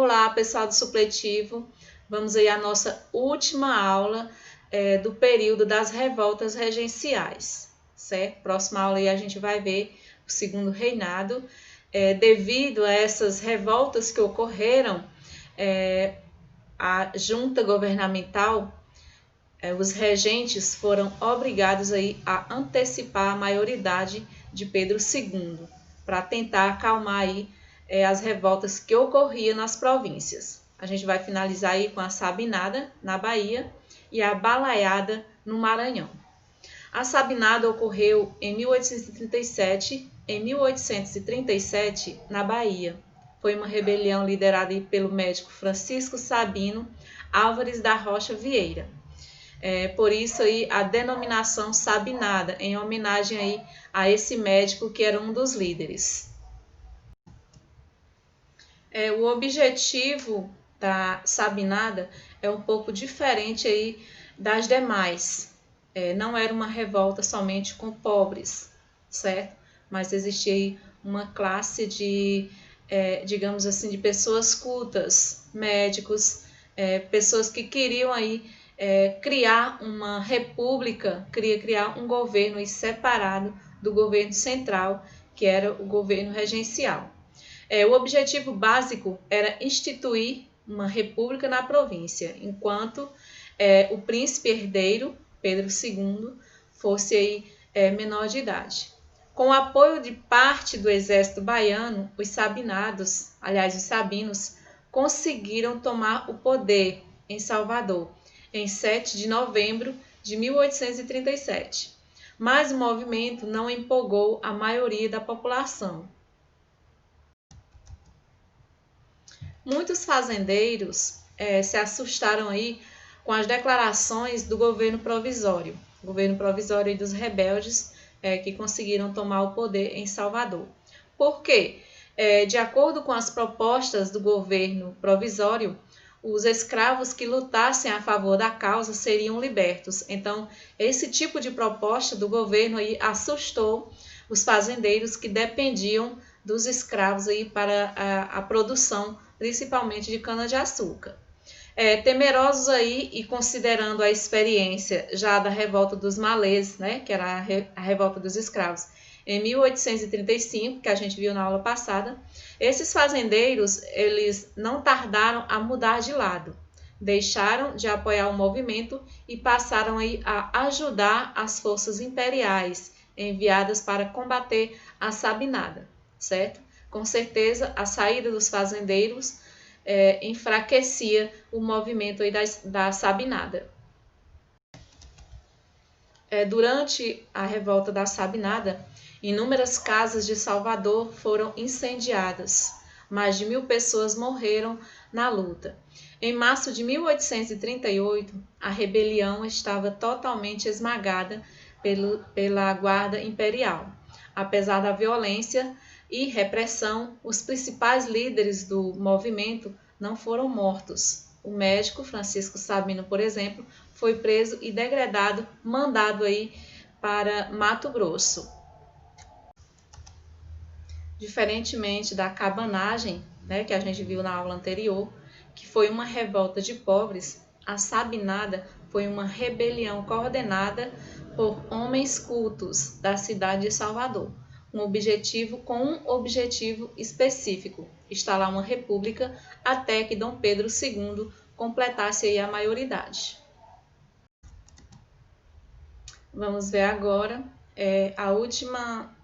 Olá, pessoal do supletivo. Vamos aí à nossa última aula do período das revoltas regenciais, certo? Próxima aula aí a gente vai ver o segundo reinado. Devido a essas revoltas que ocorreram, a junta governamental, os regentes foram obrigados aí a antecipar a maioridade de Pedro II, para tentar acalmar aí as revoltas que ocorriam nas províncias. A gente vai finalizar aí com a Sabinada, na Bahia, e a Balaiada, no Maranhão. A Sabinada ocorreu em 1837, na Bahia. Foi uma rebelião liderada aí pelo médico Francisco Sabino Álvares da Rocha Vieira. Por isso aí a denominação Sabinada, em homenagem aí a esse médico que era um dos líderes. O objetivo da Sabinada é um pouco diferente aí das demais. Não era uma revolta somente com pobres, certo? Mas existia aí uma classe de, digamos assim, de pessoas cultas, médicos, pessoas que queriam aí criar uma república, criar um governo aí separado do governo central, que era o governo regencial. O objetivo básico era instituir uma república na província, enquanto o príncipe herdeiro, Pedro II, fosse aí, menor de idade. Com o apoio de parte do exército baiano, os sabinos, conseguiram tomar o poder em Salvador, em 7 de novembro de 1837. Mas o movimento não empolgou a maioria da população. Muitos fazendeiros se assustaram aí com as declarações do governo provisório e dos rebeldes que conseguiram tomar o poder em Salvador. Por quê? De acordo com as propostas do governo provisório, os escravos que lutassem a favor da causa seriam libertos. Então, esse tipo de proposta do governo aí assustou os fazendeiros que dependiam dos escravos aí para a produção, principalmente de cana-de-açúcar. Temerosos aí e considerando a experiência já da revolta dos malês, né, que era a revolta dos escravos, em 1835, que a gente viu na aula passada, esses fazendeiros, eles não tardaram a mudar de lado, deixaram de apoiar o movimento e passaram aí a ajudar as forças imperiais enviadas para combater a Sabinada, certo? Com certeza, a saída dos fazendeiros enfraquecia o movimento aí da Sabinada. Durante a revolta da Sabinada, inúmeras casas de Salvador foram incendiadas. Mais de 1.000 pessoas morreram na luta. Em março de 1838, a rebelião estava totalmente esmagada pela guarda imperial. Apesar da violência e repressão, os principais líderes do movimento não foram mortos. O médico Francisco Sabino, por exemplo, foi preso e degradado, mandado aí para Mato Grosso. Diferentemente da cabanagem, né, que a gente viu na aula anterior, que foi uma revolta de pobres, a Sabinada foi uma rebelião coordenada por homens cultos da cidade de Salvador, com um objetivo específico, instalar uma república até que Dom Pedro II completasse aí a maioridade. Vamos ver agora a última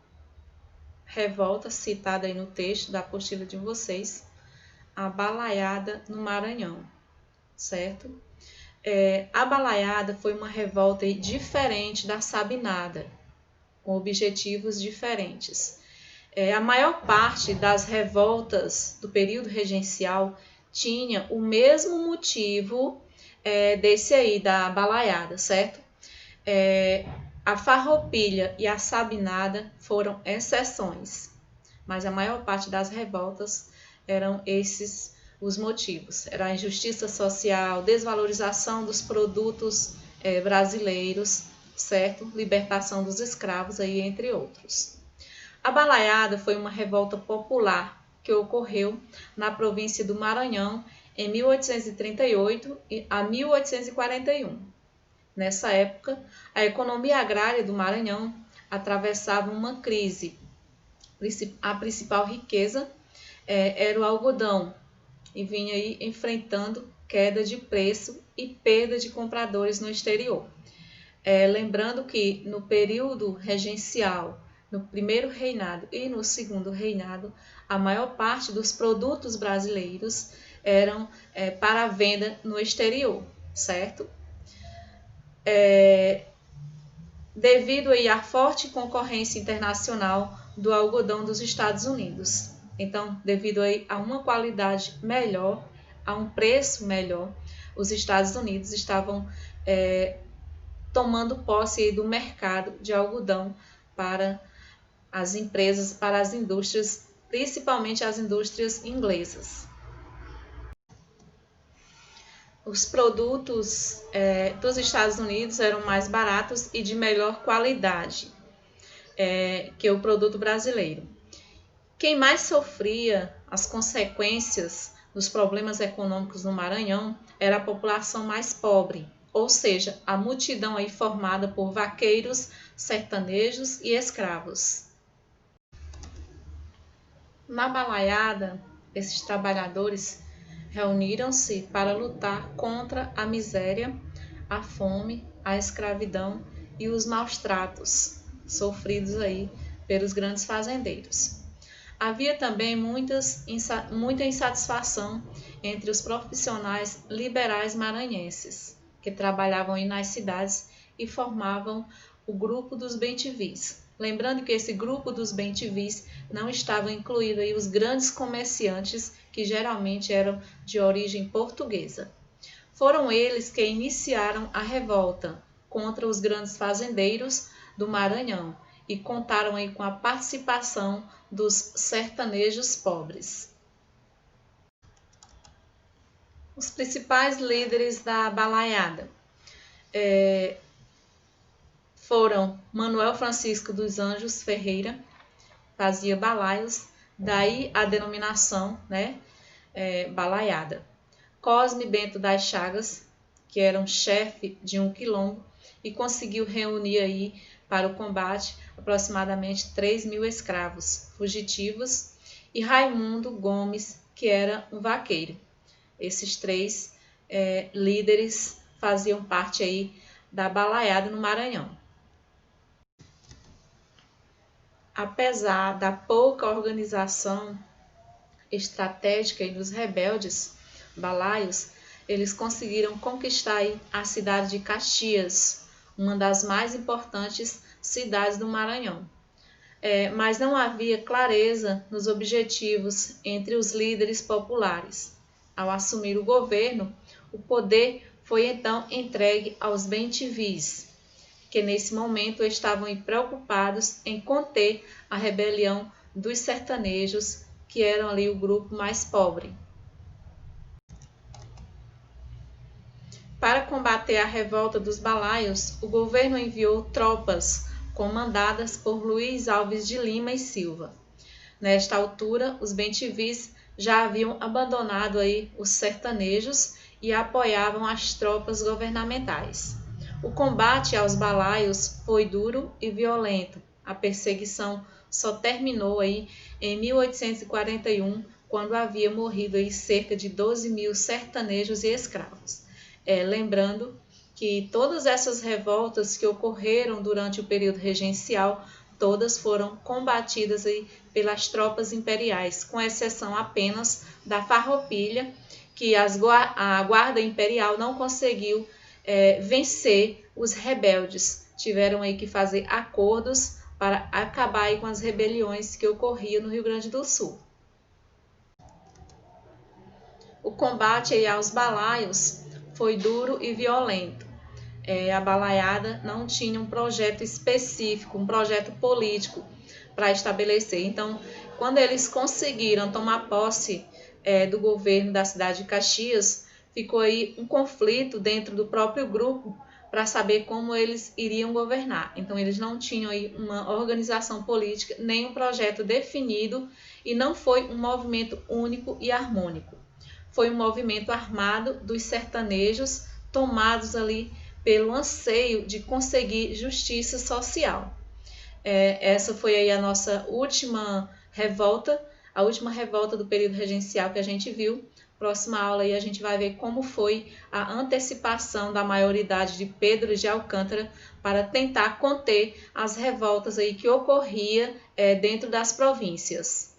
revolta citada aí no texto da apostila de vocês, a Balaiada no Maranhão, certo? A Balaiada foi uma revolta aí diferente da Sabinada, com objetivos diferentes. A maior parte das revoltas do período regencial tinha o mesmo motivo desse aí, da Balaiada, certo? A Farroupilha e a Sabinada foram exceções, mas a maior parte das revoltas eram esses os motivos. Era a injustiça social, desvalorização dos produtos brasileiros, certo? Libertação dos escravos, aí, entre outros. A Balaiada foi uma revolta popular que ocorreu na província do Maranhão em 1838 a 1841. Nessa época, a economia agrária do Maranhão atravessava uma crise. A principal riqueza era o algodão e vinha aí enfrentando queda de preço e perda de compradores no exterior. Lembrando que no período regencial, no primeiro reinado e no segundo reinado, a maior parte dos produtos brasileiros eram para venda no exterior, certo? Devido aí à forte concorrência internacional do algodão dos Estados Unidos. Então, devido aí a uma qualidade melhor, a um preço melhor, os Estados Unidos estavam tomando posse aí do mercado de algodão para as empresas, para as indústrias, principalmente as indústrias inglesas. Os produtos dos Estados Unidos eram mais baratos e de melhor qualidade que o produto brasileiro. Quem mais sofria as consequências dos problemas econômicos no Maranhão era a população mais pobre, ou seja, a multidão aí formada por vaqueiros, sertanejos e escravos. Na balaiada, esses trabalhadores reuniram-se para lutar contra a miséria, a fome, a escravidão e os maus tratos sofridos aí pelos grandes fazendeiros. Havia também muita insatisfação entre os profissionais liberais maranhenses, que trabalhavam aí nas cidades e formavam o grupo dos bem-te-vis. Lembrando que esse grupo dos bem-te-vis não estava incluído aí os grandes comerciantes que geralmente eram de origem portuguesa. Foram eles que iniciaram a revolta contra os grandes fazendeiros do Maranhão e contaram aí com a participação dos sertanejos pobres. Os principais líderes da balaiada foram Manuel Francisco dos Anjos Ferreira, fazia balaios, daí a denominação, balaiada. Cosme Bento das Chagas, que era um chefe de um quilombo e conseguiu reunir aí para o combate aproximadamente 3.000 escravos fugitivos, e Raimundo Gomes, que era um vaqueiro. Esses três líderes faziam parte aí da balaiada no Maranhão. Apesar da pouca organização estratégica dos rebeldes balaios, eles conseguiram conquistar a cidade de Caxias, uma das mais importantes cidades do Maranhão. Mas não havia clareza nos objetivos entre os líderes populares. Ao assumir o governo, o poder foi então entregue aos bem-te-vis, que nesse momento estavam preocupados em conter a rebelião dos sertanejos, que eram ali o grupo mais pobre. Para combater a revolta dos balaios, o governo enviou tropas comandadas por Luiz Alves de Lima e Silva. Nesta altura, os bem-te-vis já haviam abandonado aí os sertanejos e apoiavam as tropas governamentais. O combate aos balaios foi duro e violento. A perseguição só terminou aí em 1841, quando havia morrido aí cerca de 12.000 sertanejos e escravos. Lembrando que todas essas revoltas que ocorreram durante o período regencial, todas foram combatidas aí pelas tropas imperiais, com exceção apenas da Farroupilha, que a Guarda Imperial não conseguiu vencer os rebeldes. Tiveram aí que fazer acordos para acabar aí com as rebeliões que ocorriam no Rio Grande do Sul. O combate aí aos balaios foi duro e violento. A balaiada não tinha um projeto específico, um projeto político para estabelecer. Então, quando eles conseguiram tomar posse do governo da cidade de Caxias, ficou aí um conflito dentro do próprio grupo para saber como eles iriam governar. Então, eles não tinham aí uma organização política, nem um projeto definido e não foi um movimento único e harmônico. Foi um movimento armado dos sertanejos tomados ali pelo anseio de conseguir justiça social. Essa foi aí a nossa última revolta, a última revolta do período regencial que a gente viu. Próxima aula aí a gente vai ver como foi a antecipação da maioridade de Pedro de Alcântara para tentar conter as revoltas aí que ocorria dentro das províncias.